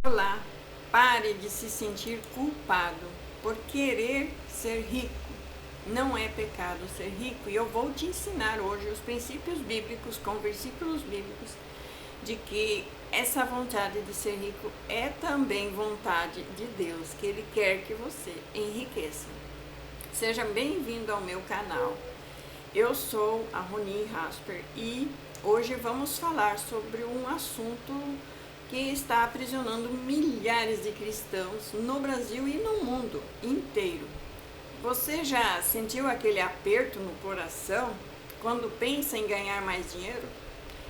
Olá, pare de se sentir culpado por querer ser rico. Não é pecado ser rico e eu vou te ensinar hoje os princípios bíblicos com versículos bíblicos de que essa vontade de ser rico é também vontade de Deus, que Ele quer que você enriqueça. Seja bem-vindo ao meu canal. Eu sou a Roni Rasper e hoje vamos falar sobre um assunto que está aprisionando milhares de cristãos no Brasil e no mundo inteiro. Você já sentiu aquele aperto no coração quando pensa em ganhar mais dinheiro?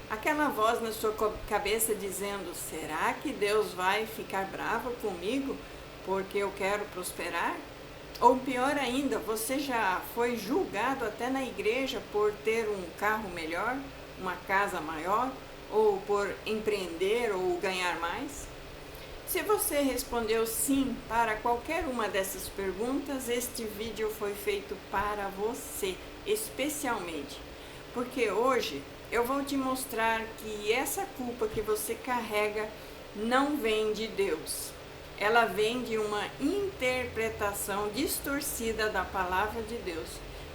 Aquela voz na sua cabeça dizendo: será que Deus vai ficar bravo comigo porque eu quero prosperar? Ou pior ainda, você já foi julgado até na igreja por ter um carro melhor, uma casa maior, ou por empreender ou ganhar mais? Se você respondeu sim para qualquer uma dessas perguntas, este vídeo foi feito para você, especialmente, porque hoje eu vou te mostrar que essa culpa que você carrega não vem de Deus. Ela vem de uma interpretação distorcida da palavra de Deus,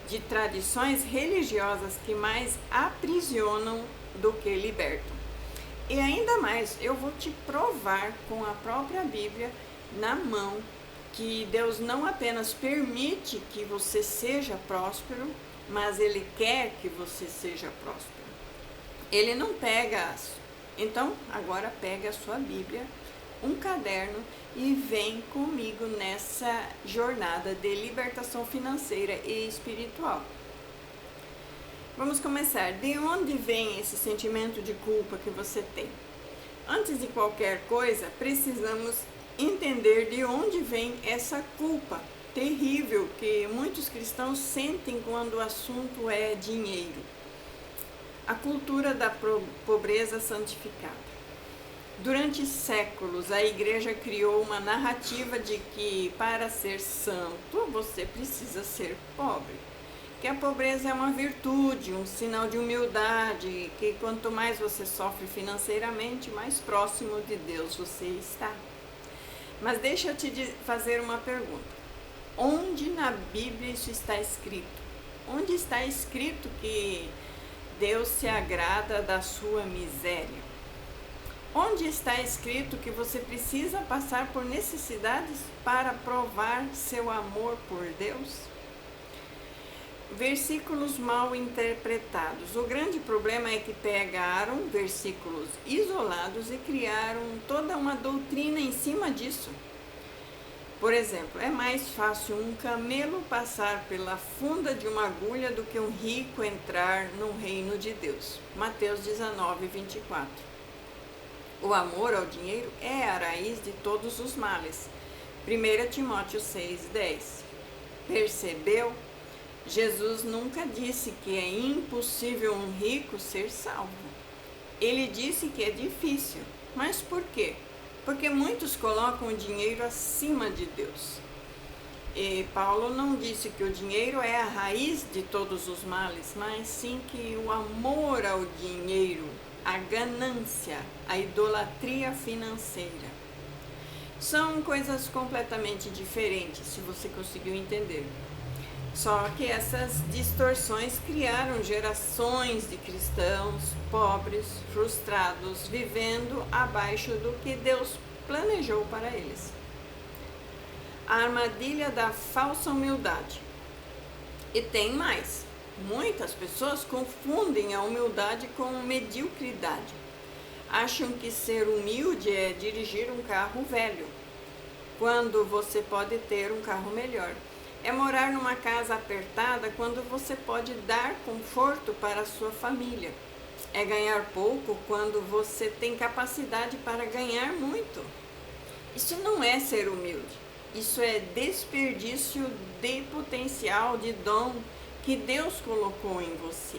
de tradições religiosas que mais aprisionam do que libertam. E ainda mais, eu vou te provar com a própria Bíblia na mão que Deus não apenas permite que você seja próspero, mas Ele quer que você seja próspero. Ele não pega. Então, agora pega a sua Bíblia, um caderno e vem comigo nessa jornada de libertação financeira e espiritual. Vamos começar. De onde vem esse sentimento de culpa que você tem? Antes de qualquer coisa, precisamos entender de onde vem essa culpa terrível que muitos cristãos sentem quando o assunto é dinheiro. A cultura da pobreza santificada. Durante séculos, a igreja criou uma narrativa de que para ser santo, você precisa ser pobre. Que a pobreza é uma virtude, um sinal de humildade, que quanto mais você sofre financeiramente, mais próximo de Deus você está. Mas deixa eu te fazer uma pergunta. Onde na Bíblia isso está escrito? Onde está escrito que Deus se agrada da sua miséria? Onde está escrito que você precisa passar por necessidades para provar seu amor por Deus? Versículos mal interpretados. O grande problema é que pegaram versículos isolados e criaram toda uma doutrina em cima disso. Por exemplo, é mais fácil um camelo passar pela funda de uma agulha do que um rico entrar no reino de Deus. Mateus 19, 24. O amor ao dinheiro é a raiz de todos os males. 1 Timóteo 6,10. Percebeu? Jesus nunca disse que é impossível um rico ser salvo. Ele disse que é difícil. Mas por quê? Porque muitos colocam o dinheiro acima de Deus. E Paulo não disse que o dinheiro é a raiz de todos os males, mas sim que o amor ao dinheiro, a ganância, a idolatria financeira, são coisas completamente diferentes, se você conseguiu entender. Só que essas distorções criaram gerações de cristãos pobres, frustrados, vivendo abaixo do que Deus planejou para eles. A armadilha da falsa humildade. E tem mais. Muitas pessoas confundem a humildade com mediocridade. Acham que ser humilde é dirigir um carro velho, quando você pode ter um carro melhor. É morar numa casa apertada quando você pode dar conforto para a sua família. É ganhar pouco quando você tem capacidade para ganhar muito. Isso não é ser humilde. Isso é desperdício de potencial, de dom que Deus colocou em você.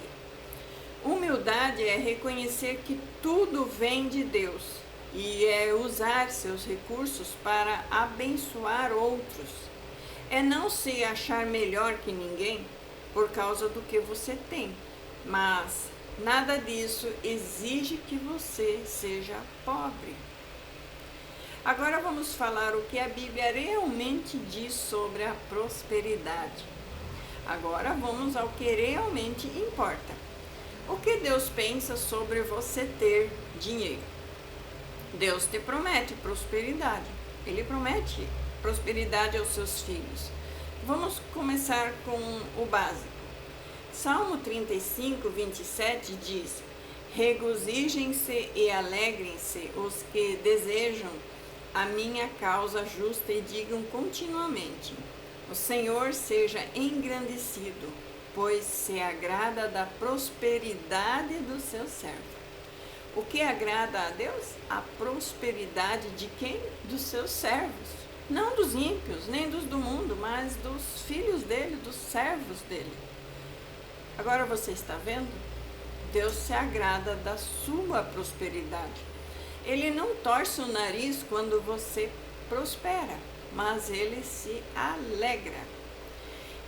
Humildade é reconhecer que tudo vem de Deus e é usar seus recursos para abençoar outros. É não se achar melhor que ninguém por causa do que você tem, mas nada disso exige que você seja pobre. Agora vamos falar o que a Bíblia realmente diz sobre a prosperidade. Agora vamos ao que realmente importa. O que Deus pensa sobre você ter dinheiro? Deus te promete prosperidade. Ele promete prosperidade aos seus filhos. Vamos começar com o básico. Salmo 35, 27 diz: regozijem-se e alegrem-se os que desejam a minha causa justa e digam continuamente: o Senhor seja engrandecido, pois se agrada da prosperidade do seu servo. O que agrada a Deus? A prosperidade de quem? Dos seus servos. Não dos ímpios, nem dos do mundo, mas dos filhos dele, dos servos dele. Agora você está vendo? Deus se agrada da sua prosperidade. Ele não torce o nariz quando você prospera, mas ele se alegra.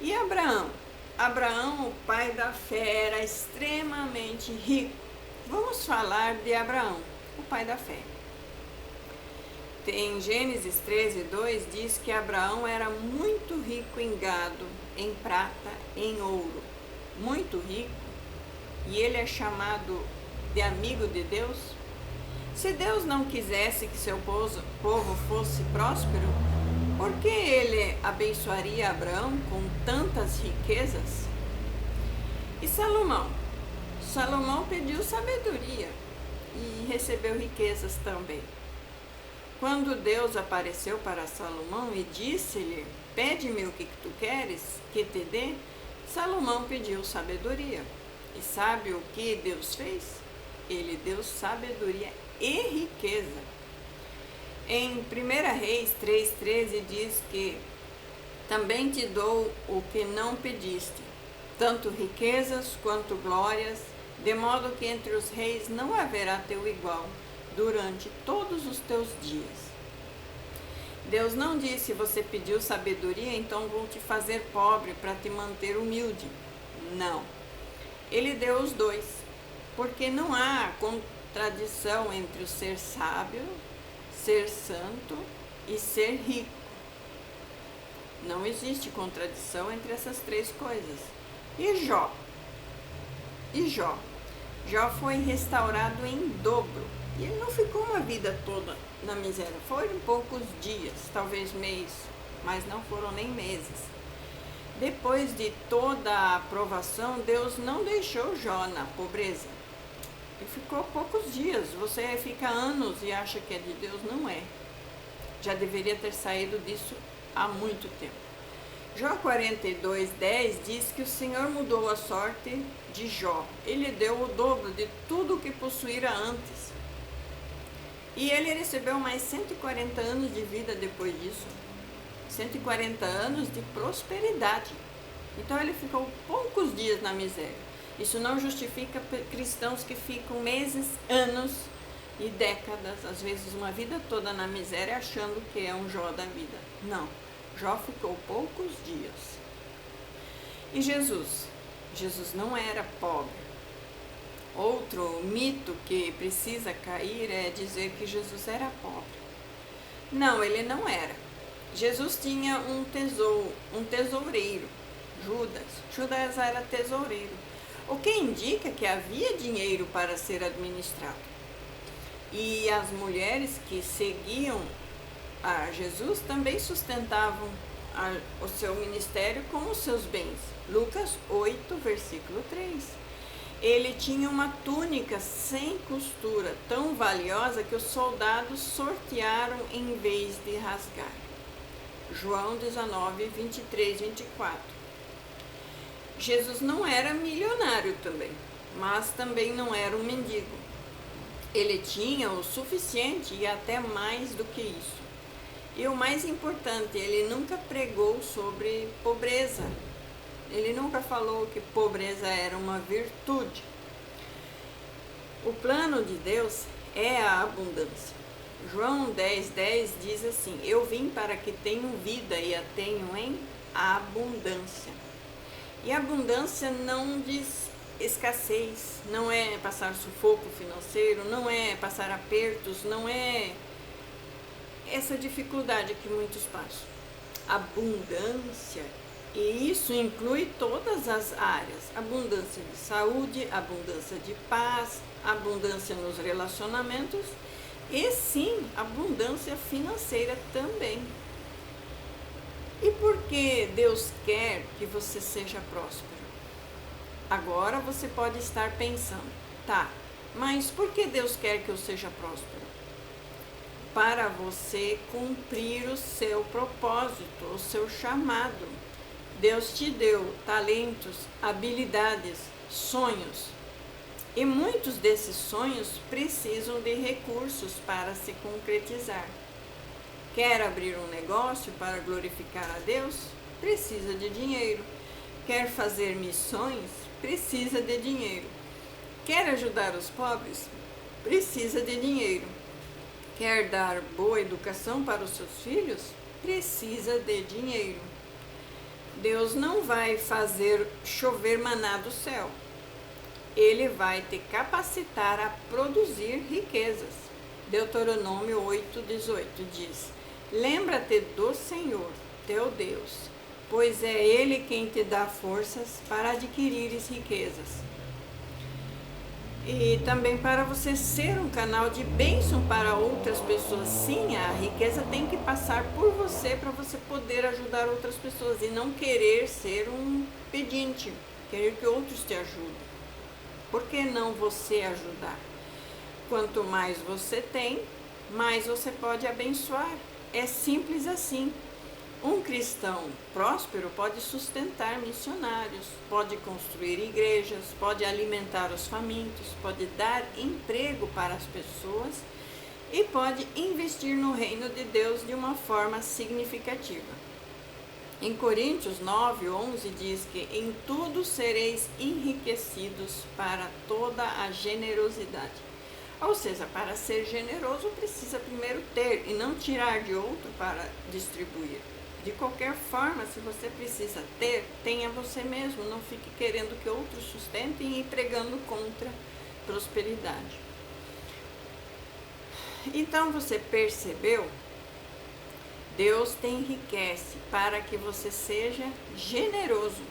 E Abraão? Abraão, o pai da fé, era extremamente rico. Vamos falar de Abraão, o pai da fé. Em Gênesis 13, 2 diz que Abraão era muito rico em gado, em prata, em ouro. Muito rico. E ele é chamado de amigo de Deus. Se Deus não quisesse que seu povo fosse próspero, por que ele abençoaria Abraão com tantas riquezas? E Salomão? Salomão pediu sabedoria e recebeu riquezas também. Quando Deus apareceu para Salomão e disse-lhe: pede-me o que tu queres que te dê, Salomão pediu sabedoria. E sabe o que Deus fez? Ele deu sabedoria e riqueza. Em 1 Reis 3,13 diz que também te dou o que não pediste, tanto riquezas quanto glórias, de modo que entre os reis não haverá teu igual durante todos os teus dias. Deus não disse: você pediu sabedoria, então vou te fazer pobre para te manter humilde. Não. Ele deu os dois, porque não há contradição entre o ser sábio, ser santo e ser rico. Não existe contradição entre essas três coisas. E Jó? Jó foi restaurado em dobro. E ele não ficou uma vida toda na miséria. Foram poucos dias, talvez mês, mas não foram nem meses. Depois de toda a aprovação, Deus não deixou Jó na pobreza. Ele ficou poucos dias. Você fica anos e acha que é de Deus, não é. Já deveria ter saído disso há muito tempo. Jó 42:10 diz que o Senhor mudou a sorte de Jó. Ele deu o dobro de tudo o que possuíra antes. E ele recebeu mais 140 anos de vida depois disso. 140 anos de prosperidade. Então ele ficou poucos dias na miséria. Isso não justifica cristãos que ficam meses, anos e décadas, às vezes uma vida toda na miséria, achando que é um Jó da vida. Não, Jó ficou poucos dias. E Jesus? Jesus não era pobre. Outro mito que precisa cair é dizer que Jesus era pobre. Não, ele não era. Jesus tinha um tesoureiro, Judas. Judas era tesoureiro, o que indica que havia dinheiro para ser administrado. E as mulheres que seguiam a Jesus também sustentavam o seu ministério com os seus bens. Lucas 8, versículo 3. Ele tinha uma túnica sem costura, tão valiosa que os soldados sortearam em vez de rasgar. João 19, 23, 24. Jesus não era milionário também, mas também não era um mendigo. Ele tinha o suficiente e até mais do que isso. E o mais importante, ele nunca pregou sobre pobreza. Ele nunca falou que pobreza era uma virtude. O plano de Deus é a abundância. João 10:10 diz assim: eu vim para que tenham vida e a tenham em abundância. E abundância não diz escassez, não é passar sufoco financeiro, não é passar apertos, não é essa dificuldade que muitos passam. Abundância, e isso inclui todas as áreas: abundância de saúde, abundância de paz, abundância nos relacionamentos e sim, abundância financeira também. E por que Deus quer que você seja próspero? Agora você pode estar pensando, tá, mas por que Deus quer que eu seja próspero? Para você cumprir o seu propósito, o seu chamado. Deus te deu talentos, habilidades, sonhos. E muitos desses sonhos precisam de recursos para se concretizar. Quer abrir um negócio para glorificar a Deus? Precisa de dinheiro. Quer fazer missões? Precisa de dinheiro. Quer ajudar os pobres? Precisa de dinheiro. Quer dar boa educação para os seus filhos? Precisa de dinheiro. Deus não vai fazer chover maná do céu. Ele vai te capacitar a produzir riquezas. Deuteronômio 8,18 diz: lembra-te do Senhor, teu Deus, pois é Ele quem te dá forças para adquirires riquezas. E também para você ser um canal de bênção para outras pessoas. Sim, a riqueza tem que passar por você para você poder ajudar outras pessoas e não querer ser um pedinte, querer que outros te ajudem. Por que não você ajudar? Quanto mais você tem, mais você pode abençoar. É simples assim. Um cristão próspero pode sustentar missionários, pode construir igrejas, pode alimentar os famintos, pode dar emprego para as pessoas e pode investir no reino de Deus de uma forma significativa. Em Coríntios 9:11 diz que em tudo sereis enriquecidos para toda a generosidade. Ou seja, para ser generoso precisa primeiro ter e não tirar de outro para distribuir. De qualquer forma, se você precisa ter, tenha você mesmo, não fique querendo que outros sustentem e pregando contra prosperidade. Então você percebeu? Deus te enriquece para que você seja generoso.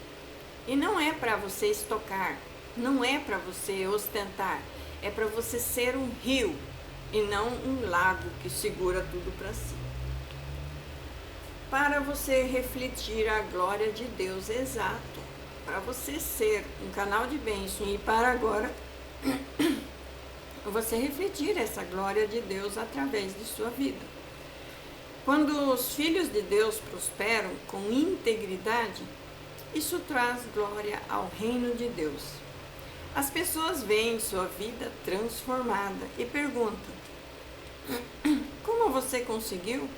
E não é para você estocar, não é para você ostentar, é para você ser um rio e não um lago que segura tudo para si. Para você refletir a glória de Deus, exato, para você ser um canal de bênção e para agora você refletir essa glória de Deus através de sua vida. Quando os filhos de Deus prosperam com integridade, isso traz glória ao reino de Deus. As pessoas veem sua vida transformada e perguntam: como você conseguiu?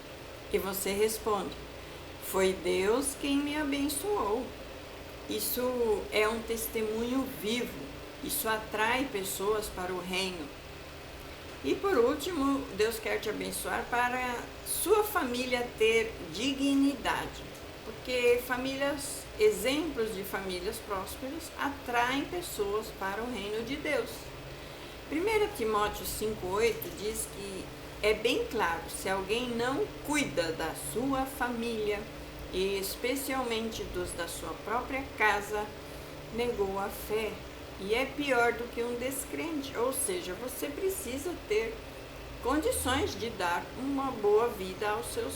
E você responde: foi Deus quem me abençoou. Isso é um testemunho vivo, isso atrai pessoas para o reino. E por último, Deus quer te abençoar para sua família ter dignidade, porque exemplos de famílias prósperas atraem pessoas para o reino de Deus. 1 Timóteo 5,8 diz que é bem claro, se alguém não cuida da sua família, e especialmente dos da sua própria casa, negou a fé. E é pior do que um descrente, ou seja, você precisa ter condições de dar uma boa vida aos seus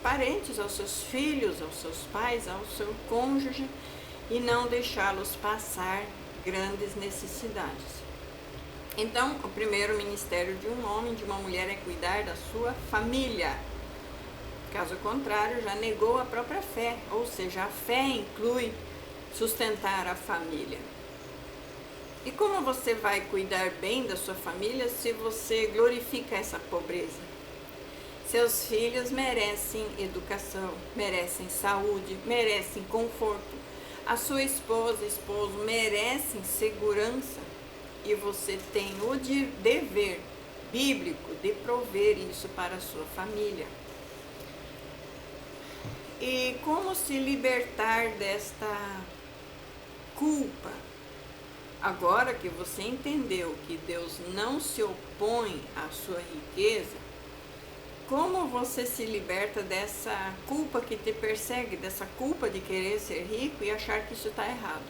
parentes, aos seus filhos, aos seus pais, ao seu cônjuge e não deixá-los passar grandes necessidades. Então, o primeiro ministério de um homem, de uma mulher, é cuidar da sua família. Caso contrário, já negou a própria fé, ou seja, a fé inclui sustentar a família. E como você vai cuidar bem da sua família se você glorifica essa pobreza? Seus filhos merecem educação, merecem saúde, merecem conforto. A sua esposa, esposo merecem segurança. E você tem o dever bíblico de prover isso para a sua família. E como se libertar desta culpa? Agora que você entendeu que Deus não se opõe à sua riqueza, Como você se liberta dessa culpa que te persegue, dessa culpa de querer ser rico e achar que isso está errado?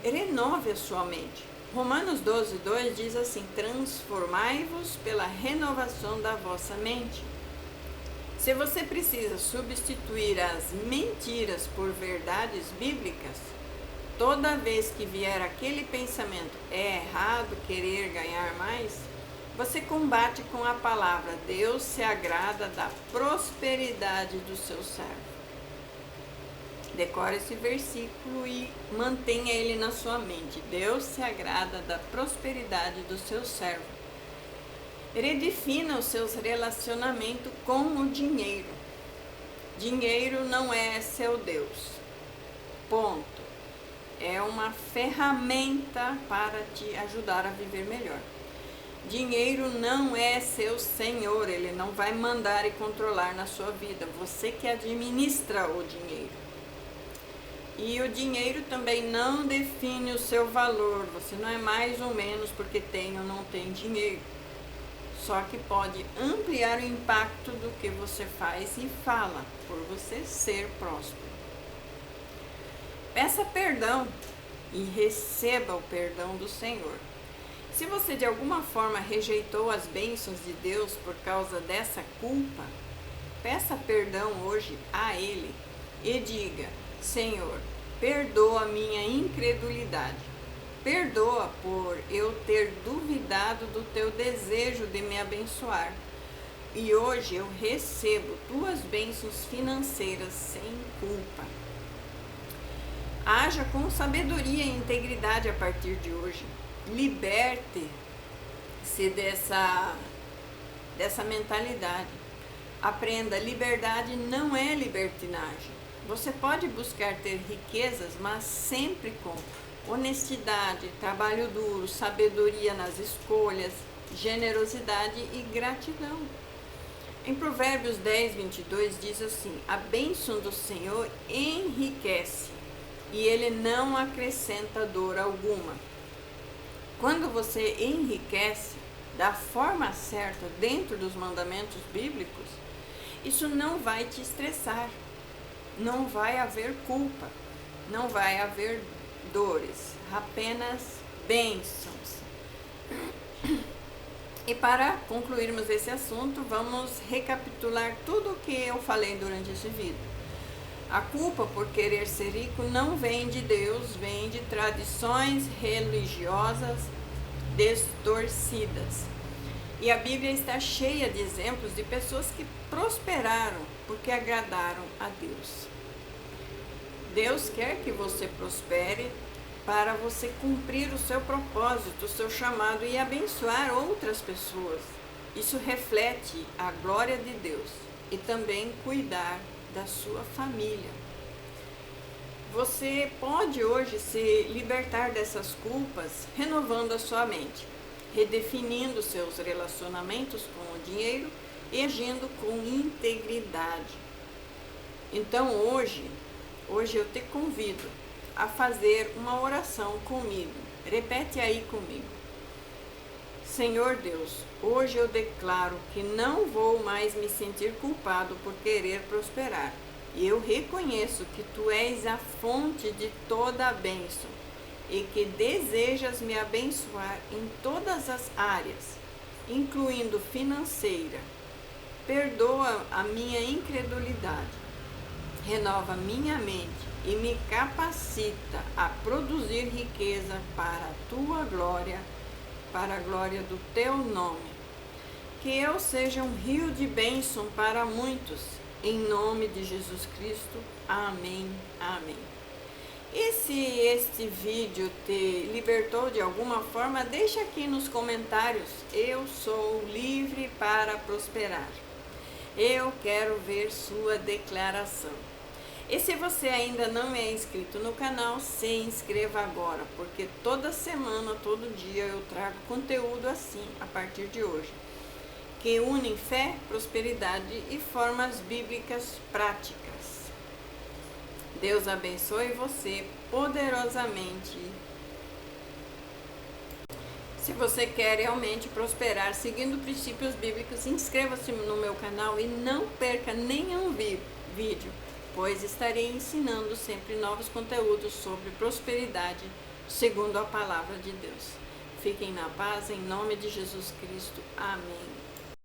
Renove a sua mente. Romanos 12:2 diz assim: transformai-vos pela renovação da vossa mente. Se você precisa substituir as mentiras por verdades bíblicas, toda vez que vier aquele pensamento, é errado querer ganhar mais, você combate com a palavra: Deus se agrada da prosperidade do seu servo. Decore esse versículo e mantenha ele na sua mente. Deus se agrada da prosperidade do seu servo. Redefina os seus relacionamentos com o dinheiro. Dinheiro não é seu Deus. Ponto. É uma ferramenta para te ajudar a viver melhor. Dinheiro não é seu senhor, ele não vai mandar e controlar na sua vida. Você que administra o dinheiro. E o dinheiro também não define o seu valor. Você não é mais ou menos porque tem ou não tem dinheiro. Só que pode ampliar o impacto do que você faz e fala, por você ser próspero. Peça perdão e receba o perdão do Senhor. Se você de alguma forma rejeitou as bênçãos de Deus por causa dessa culpa, peça perdão hoje a Ele e diga: Senhor, perdoa a minha incredulidade. Perdoa por eu ter duvidado do teu desejo de me abençoar. E hoje eu recebo tuas bênçãos financeiras sem culpa. Haja com sabedoria e integridade a partir de hoje. Liberte-se dessa mentalidade. Aprenda, liberdade não é libertinagem. Você pode buscar ter riquezas, mas sempre com honestidade, trabalho duro, sabedoria nas escolhas, generosidade e gratidão. Em Provérbios 10:22 diz assim: a bênção do Senhor enriquece e ele não acrescenta dor alguma. Quando você enriquece da forma certa dentro dos mandamentos bíblicos, isso não vai te estressar. Não vai haver culpa, não vai haver dores, apenas bênçãos. E para concluirmos esse assunto, vamos recapitular tudo o que eu falei durante esse vídeo. A culpa por querer ser rico não vem de Deus, vem de tradições religiosas distorcidas. E a Bíblia está cheia de exemplos de pessoas que prosperaram porque agradaram a Deus. Deus quer que você prospere para você cumprir o seu propósito, o seu chamado e abençoar outras pessoas. Isso reflete a glória de Deus e também cuidar da sua família. Você pode hoje se libertar dessas culpas renovando a sua mente, redefinindo seus relacionamentos com o dinheiro e agindo com integridade. Então hoje eu te convido a fazer uma oração comigo. Repete aí comigo. Senhor Deus, hoje eu declaro que não vou mais me sentir culpado por querer prosperar. E eu reconheço que Tu és a fonte de toda a bênção e que desejas me abençoar em todas as áreas, incluindo financeira. Perdoa a minha incredulidade. Renova minha mente e me capacita a produzir riqueza para a Tua glória, para a glória do Teu nome. Que eu seja um rio de bênção para muitos, em nome de Jesus Cristo. Amém, amém. E se este vídeo te libertou de alguma forma, deixa aqui nos comentários. Eu sou livre para prosperar. Eu quero ver sua declaração. E se você ainda não é inscrito no canal, se inscreva agora, porque toda semana, todo dia eu trago conteúdo assim, a partir de hoje, que unem fé, prosperidade e formas bíblicas práticas. Deus abençoe você poderosamente. Se você quer realmente prosperar seguindo princípios bíblicos, inscreva-se no meu canal e não perca nenhum vídeo, pois estarei ensinando sempre novos conteúdos sobre prosperidade segundo a palavra de Deus. Fiquem na paz, em nome de Jesus Cristo. Amém.